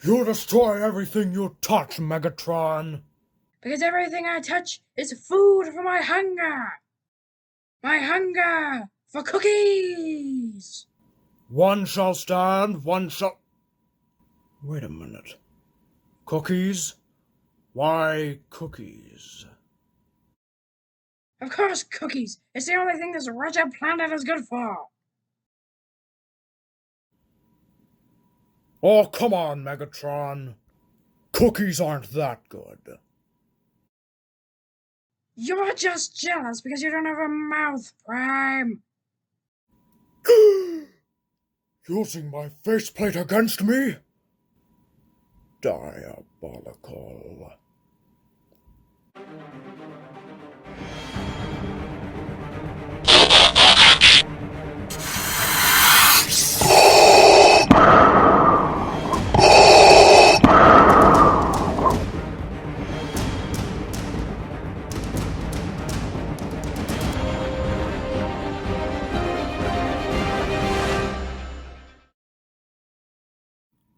You'll destroy everything you touch, Megatron. Because everything I touch is food for my hunger. My hunger for cookies. One shall stand, one shall... Wait a minute. Cookies? Why cookies? Of course, cookies. It's the only thing this wretched planet is good for. Oh, come on, Megatron. Cookies aren't that good. You're just jealous because you don't have a mouth, Prime. Using my faceplate against me? Diabolical.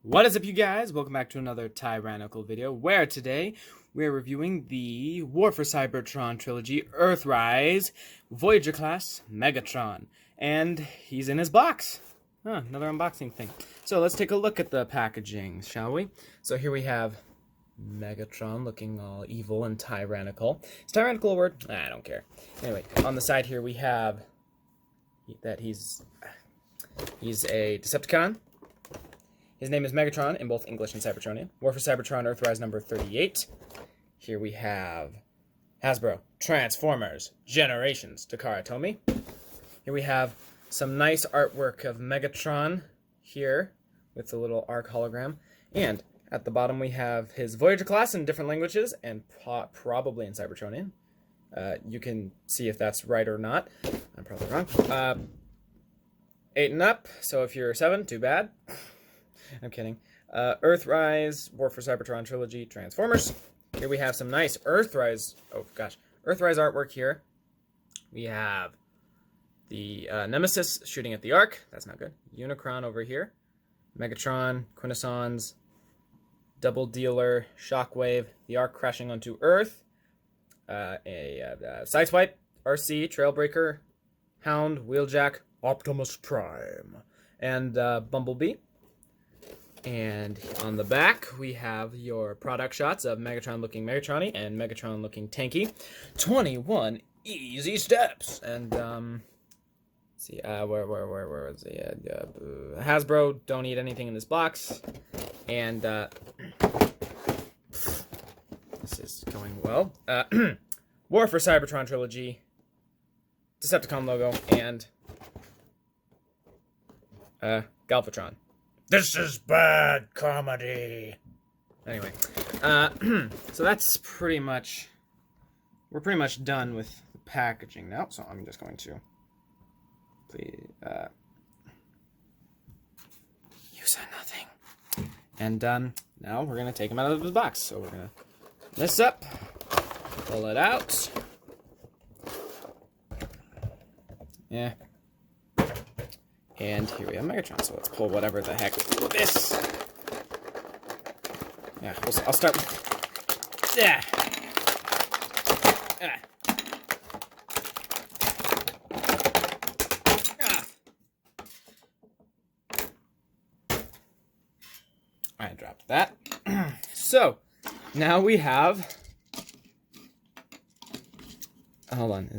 What is up, you guys? Welcome back to another Tyrannical video, where today we're reviewing the War for Cybertron trilogy, Earthrise, Voyager class, Megatron. And he's in his box. Another unboxing thing. So let's take a look at the packaging, shall we? So here we have Megatron looking all evil and tyrannical. Is tyrannical a word? I don't care. Anyway, on the side here we have that he's a Decepticon. His name is Megatron in both English and Cybertronian. War for Cybertron Earthrise number 38. Here we have Hasbro, Transformers, Generations, Takara Tomy. Here we have some nice artwork of Megatron here with the little ARC hologram. And at the bottom we have his Voyager class in different languages and probably in Cybertronian. You can see if that's right or not. I'm probably wrong. 8 and up, so if you're 7, too bad. I'm kidding. Earthrise, War for Cybertron trilogy, Transformers. Here we have some nice Earthrise artwork here. We have the Nemesis shooting at the Ark. That's not good. Unicron over here. Megatron, Quintessons, Double Dealer, Shockwave, the Ark crashing onto Earth. Sideswipe, RC, Trailbreaker, Hound, Wheeljack, Optimus Prime. and Bumblebee. And on the back, we have your product shots of Megatron looking Megatron-y and Megatron looking tanky. 21 easy steps. And, let's see, where was he? Hasbro, don't eat anything in this box. And, this is going well. War for Cybertron trilogy, Decepticon logo, and, Galvatron. This is bad comedy. Anyway, so that's pretty much, we're pretty much done with the packaging now, so I'm just going to you said nothing. And now we're going to take him out of the box. So we're going to open this up, pull it out. Yeah. And here we have Megatron, so let's pull whatever the heck with this. Yeah, I'll start. Yeah. I dropped that. So, now we have. Hold on.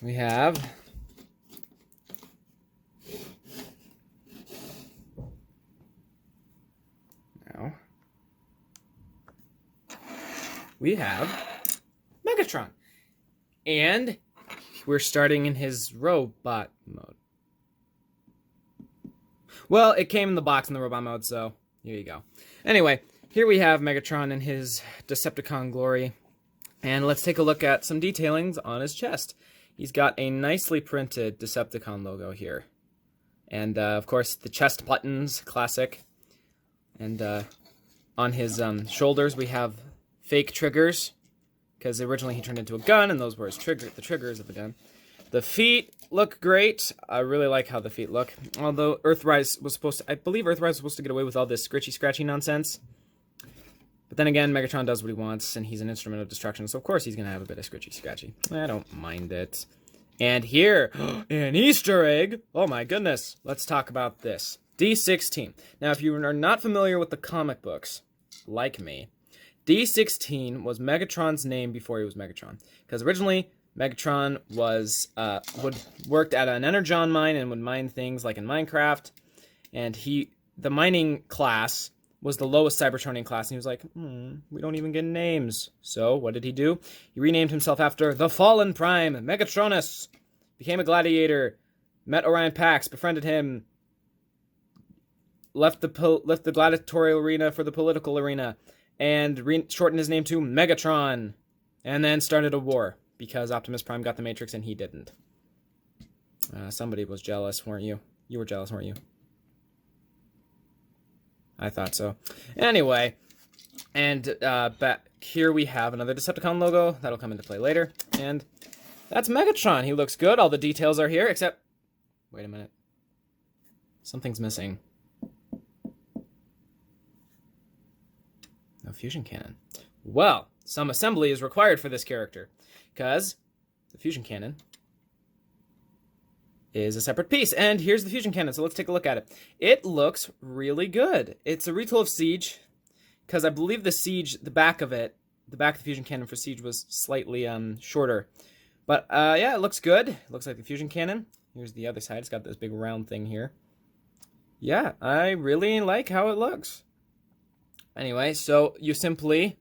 We have. We have Megatron. And we're starting in his robot mode. Well, it came in the box in the robot mode, so here you go. Anyway, here we have Megatron in his Decepticon glory. And let's take a look at some detailings on his chest. He's got a nicely printed Decepticon logo here. And, of course, the chest buttons, classic. And on his shoulders, we have fake triggers, because originally he turned into a gun, and those were his the triggers of the gun. The feet look great. I really like how the feet look. Although Earthrise was supposed to, I believe Earthrise was supposed to get away with all this scratchy nonsense. But then again, Megatron does what he wants, and he's an instrument of destruction, so of course he's going to have a bit of scratchy-scratchy. I don't mind it. And here, an Easter egg! Oh my goodness. Let's talk about this. D16. Now, if you are not familiar with the comic books, like me, D16 was Megatron's name before he was Megatron. Because originally, Megatron was worked at an energon mine and would mine things like in Minecraft. And the mining class was the lowest Cybertronian class, and he was like, we don't even get names. So, what did he do? He renamed himself after the Fallen Prime, Megatronus, became a gladiator, met Orion Pax, befriended him, left the gladiatorial arena for the political arena, and shortened his name to Megatron, and then started a war, because Optimus Prime got the Matrix and he didn't. Somebody was jealous, weren't you? You were jealous, weren't you? I thought so. Anyway, and back here we have another Decepticon logo. That'll come into play later. And that's Megatron. He looks good. All the details are here, except... Wait a minute. Something's missing. No fusion cannon. Well, some assembly is required for this character, because the fusion cannon is a separate piece. And here's the fusion cannon, so let's take a look at it. It looks really good. It's a retool of Siege, because I believe the back of the fusion cannon for Siege was slightly shorter. But yeah, it looks good. It looks like the fusion cannon. Here's the other side. It's got this big round thing here. Yeah, I really like how it looks. Anyway, so you simply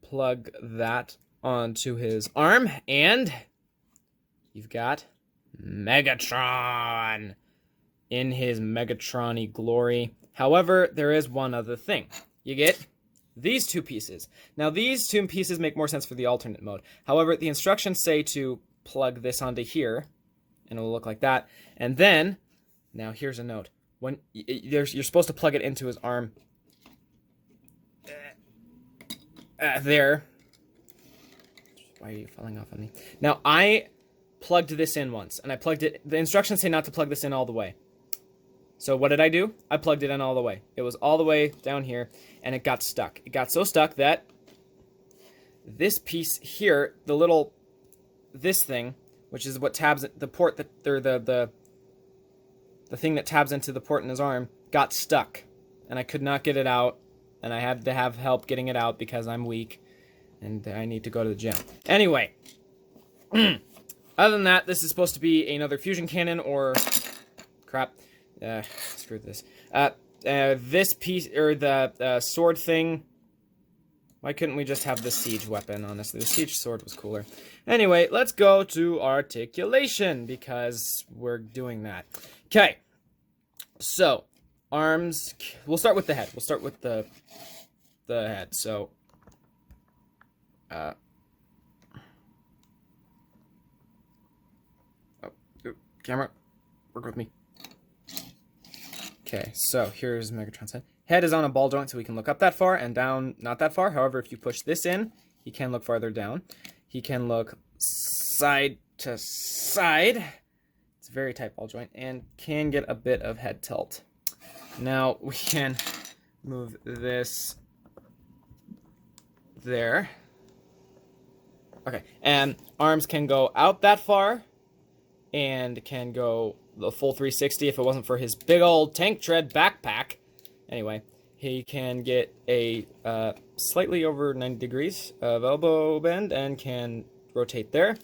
plug that onto his arm, and you've got Megatron in his Megatron-y glory. However, there is one other thing. You get these two pieces. Now, these two pieces make more sense for the alternate mode. However, the instructions say to plug this onto here, and it will look like that. And then, now here's a note. When you're supposed to plug it into his arm. There. Why are you falling off on me? Now, I plugged this in once, and I plugged it. The instructions say not to plug this in all the way. So what did I do? I plugged it in all the way. It was all the way down here, and it got stuck. It got so stuck that this piece here, this thing, which is what tabs the port that the thing that tabs into the port in his arm, got stuck, and I could not get it out, and I had to have help getting it out because I'm weak, and I need to go to the gym. Anyway, other than that, this is supposed to be another fusion cannon or crap. Screw this. This piece, or the sword thing, why couldn't we just have the siege weapon, honestly? The siege sword was cooler. Anyway, let's go to articulation, because we're doing that. Okay, so, arms, we'll start with the head. We'll start with the head, so, camera, work with me. Okay, so here's Megatron's head. Head is on a ball joint, so he can look up that far and down not that far. However, if you push this in, he can look farther down. He can look side to side. It's a very tight ball joint and can get a bit of head tilt. Now, we can move this there. Okay, and arms can go out that far and can go the full 360 if it wasn't for his big old tank tread backpack. Anyway, he can get a slightly over 90 degrees of elbow bend and can rotate there.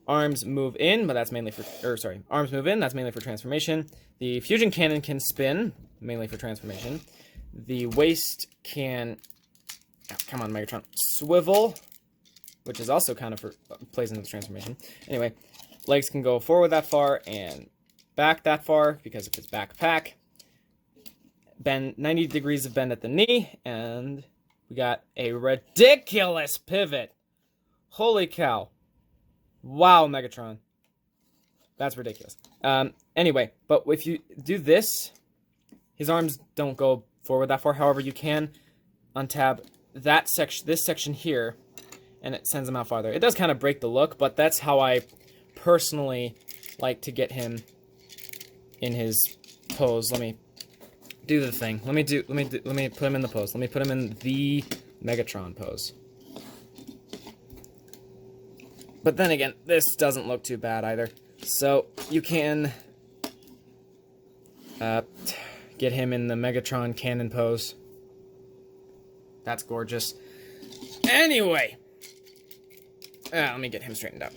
Arms move in, but that's mainly for, arms move in, that's mainly for transformation. The fusion cannon can spin, mainly for transformation. The waist can, come on Megatron, swivel, which is also kind of for, plays into the transformation. Anyway, legs can go forward that far and back that far because of his backpack. Bend 90 degrees of bend at the knee, and we got a ridiculous pivot. Holy cow. Wow, Megatron. That's ridiculous. Anyway, but if you do this, his arms don't go forward that far. However, you can untab that section, this section here, and it sends him out farther. It does kind of break the look, but that's how I personally like to get him in his pose. Let me do the thing. Let me put him in the pose. Let me put him in the Megatron pose. But then again, this doesn't look too bad either. So you can get him in the Megatron cannon pose. That's gorgeous. Anyway, let me get him straightened up.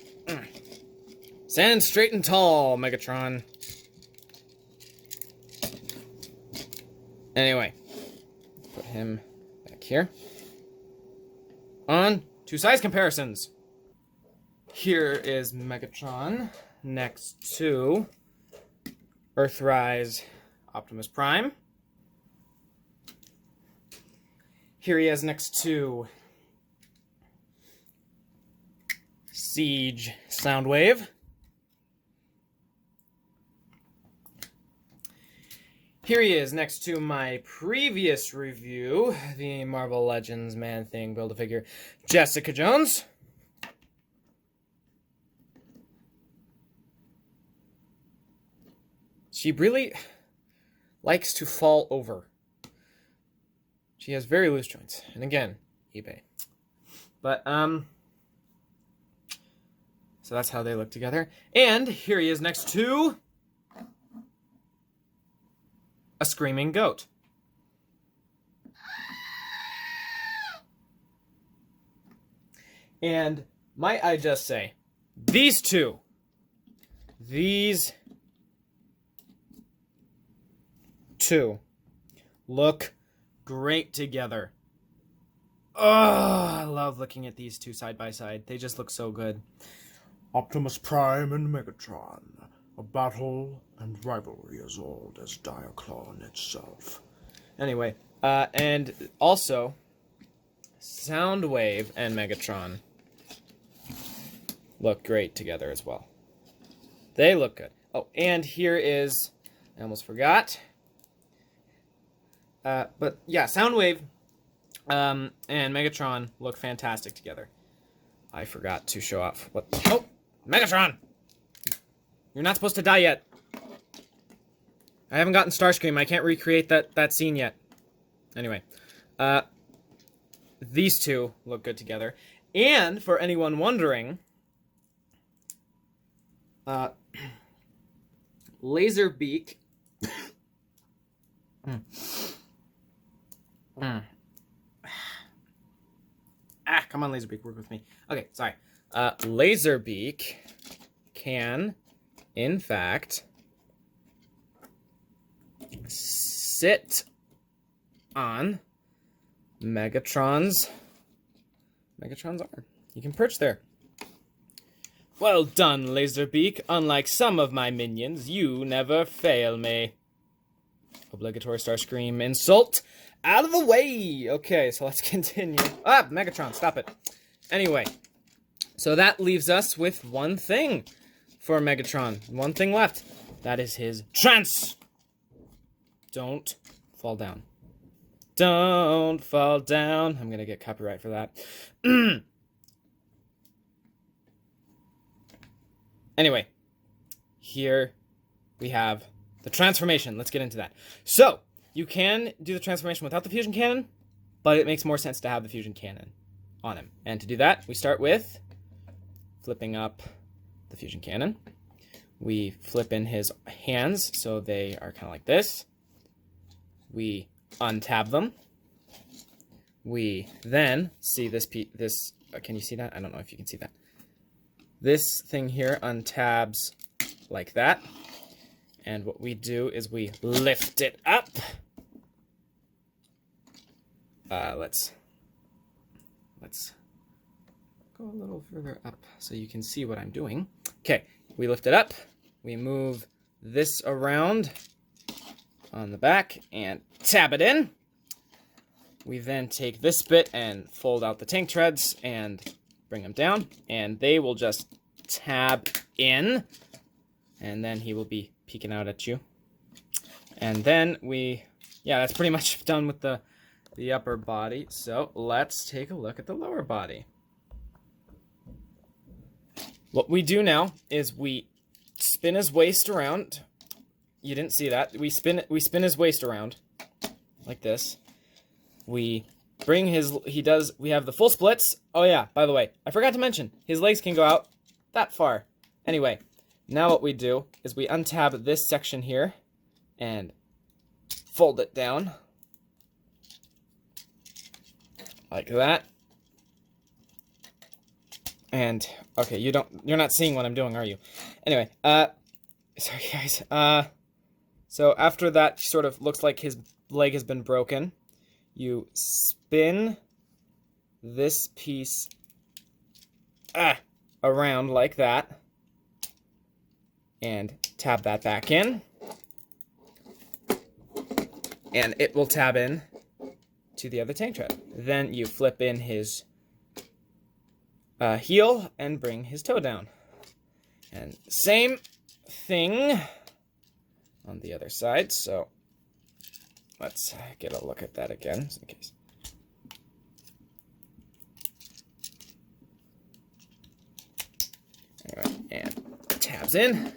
Stand straight and tall, Megatron. Anyway, put him back here. On to size comparisons. Here is Megatron next to Earthrise Optimus Prime. Here he is next to Siege Soundwave. Here he is next to my previous review, the Marvel Legends Man-Thing Build-A-Figure, Jessica Jones. She really likes to fall over. She has very loose joints. And again, eBay. But, so that's how they look together. And here he is next to a screaming goat. And might I just say, these two look great together. Oh, I love looking at these two side by side. They just look so good. Optimus Prime and Megatron. A battle and rivalry as old as Diaclone itself. Anyway, and also, Soundwave and Megatron look great together as well. They look good. Oh, and here is, I almost forgot. But yeah, Soundwave and Megatron look fantastic together. I forgot to show off what... Oh! Megatron! You're not supposed to die yet. I haven't gotten Starscream. I can't recreate that scene yet. Anyway. These two look good together. And, for anyone wondering... Laserbeak... come on, Laserbeak, work with me. Okay, sorry. Laserbeak can, in fact, sit on Megatron's arm. You can perch there. Well done, Laserbeak. Unlike some of my minions, you never fail me. Obligatory Starscream insult. Out of the way! Okay, so let's continue. Ah, Megatron, stop it. Anyway, so that leaves us with one thing for Megatron. One thing left. That is his trance. Don't fall down. Don't fall down. I'm gonna get copyright for that. Anyway, here we have the transformation. Let's get into that. So, you can do the transformation without the fusion cannon, but it makes more sense to have the fusion cannon on him. And to do that, we start with flipping up the fusion cannon. We flip in his hands so they are kind of like this. We untab them. We then see this can you see that? I don't know if you can see that. This thing here untabs like that. And what we do is we lift it up. Let's go a little further up so you can see what I'm doing. Okay, we lift it up. We move this around on the back and tab it in. We then take this bit and fold out the tank treads and bring them down, and they will just tab in, and then he will be peeking out at you. And then yeah, that's pretty much done with the upper body. So let's take a look at the lower body. What we do now is we spin his waist around. You didn't see that. We spin his waist around like this. We bring his, we have the full splits. Oh yeah, by the way, I forgot to mention, his legs can go out that far. Anyway, now what we do is we untab this section here and fold it down like that. And okay, you're not seeing what I'm doing, are you? Anyway, sorry guys. So after that sort of looks like his leg has been broken, you spin this piece around like that and tab that back in, and it will tab in to the other tank tread. Then you flip in his heel and bring his toe down, and same thing on the other side. So let's get a look at that again, just in case. Anyway, and tabs in,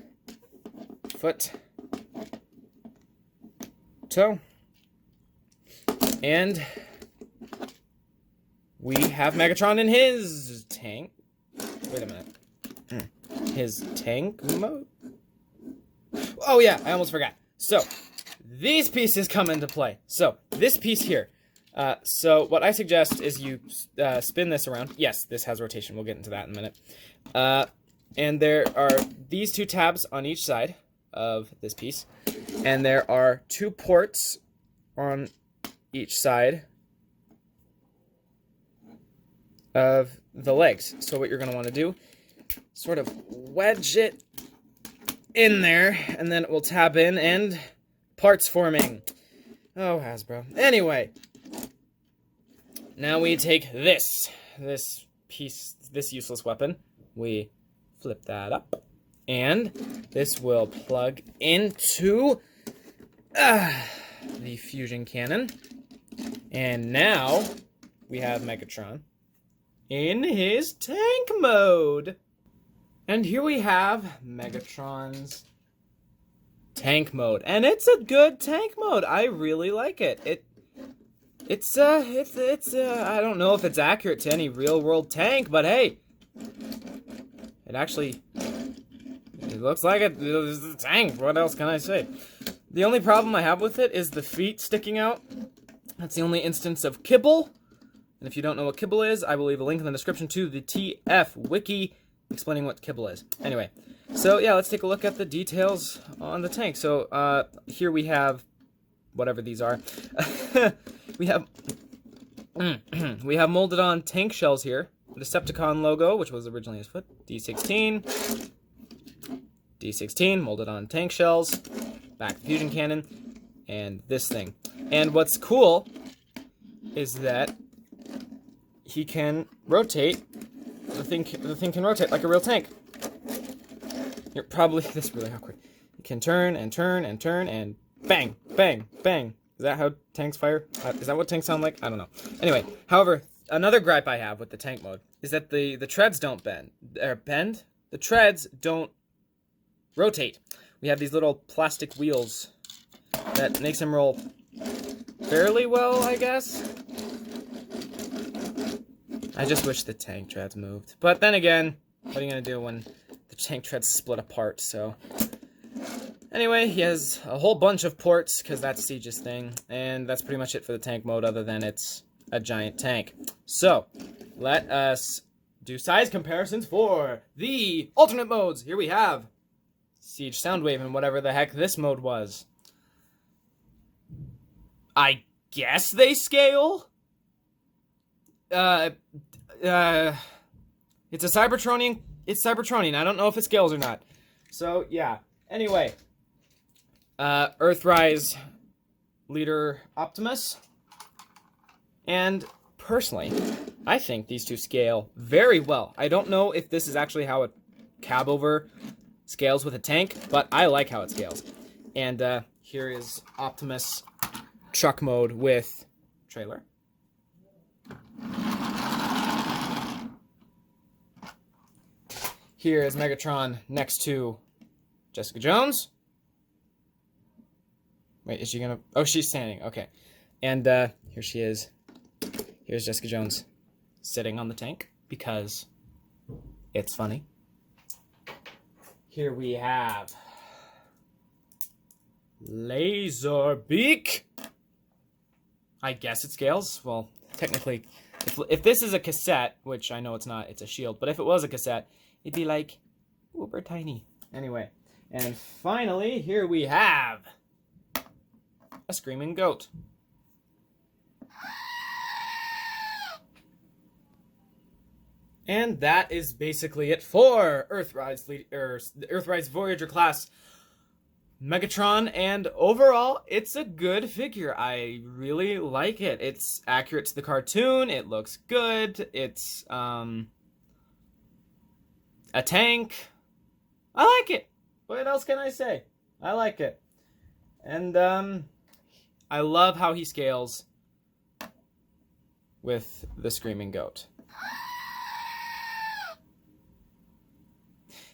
foot, toe, and we have Megatron in his tank. Wait a minute. His tank mode? Oh yeah, I almost forgot. So, these pieces come into play. So, this piece here. So, what I suggest is you spin this around. Yes, this has rotation. We'll get into that in a minute. And there are these two tabs on each side of this piece. And there are two ports on each side of the legs. So what you're going to want to do, sort of wedge it in there, and then it will tab in, and parts forming. Oh, Hasbro. Anyway, now we take this piece, this useless weapon, we flip that up, and this will plug into the fusion cannon. And now we have Megatron in his tank mode. And here we have Megatron's tank mode. And it's a good tank mode. I really like it. It's I don't know if it's accurate to any real world tank, but hey, it looks like it's a tank. What else can I say? The only problem I have with it is the feet sticking out. That's the only instance of kibble. And if you don't know what kibble is, I will leave a link in the description to the TF wiki explaining what kibble is. Anyway, so yeah, let's take a look at the details on the tank. So here we have whatever these are. we have molded on tank shells here. The Decepticon logo, which was originally his foot. D16. D16 molded on tank shells. Back the fusion cannon, and this thing. And what's cool is that he can rotate. The thing can rotate like a real tank. You're probably this is really awkward. You can turn and turn and turn and bang, bang, bang. Is that how tanks fire? Is that what tanks sound like? I don't know. Anyway, however, another gripe I have with the tank mode is that the treads don't bend. The treads don't rotate. We have these little plastic wheels that makes him roll fairly well, I guess. I just wish the tank treads moved. But then again, what are you going to do when the tank treads split apart? So anyway, he has a whole bunch of ports, because that's Siege's thing. And that's pretty much it for the tank mode, other than it's a giant tank. So let us do size comparisons for the alternate modes. Here we have Siege Soundwave and whatever the heck this mode was. I guess they scale? It's a Cybertronian. It's Cybertronian. I don't know if it scales or not. So, yeah. Anyway. Earthrise leader Optimus. And personally, I think these two scale very well. I don't know if this is actually how a cab over scales with a tank, but I like how it scales. And here is Optimus truck mode with trailer. Here is Megatron next to Jessica Jones. Wait, is she gonna... Oh, she's standing. Okay. And here she is Here's Jessica Jones sitting on the tank because it's funny. Here we have Laserbeak. I guess it scales. Well, technically, if this is a cassette, which I know it's not, it's a shield, but if it was a cassette, it'd be like uber tiny. Anyway, and finally, here we have a screaming goat. And that is basically it for Earthrise Voyager class Megatron, and overall, it's a good figure. I really like it. It's accurate to the cartoon. It looks good. It's a tank. I like it. What else can I say? I like it. And I love how he scales with the screaming goat.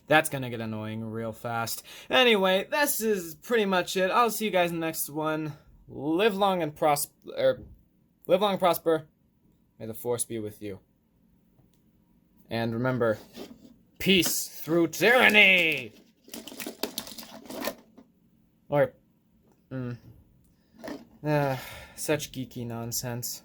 That's gonna get annoying real fast. Anyway, this is pretty much it. I'll see you guys in the next one. Live long and prosper. May the force be with you. And remember, peace through tyranny. Or, such geeky nonsense.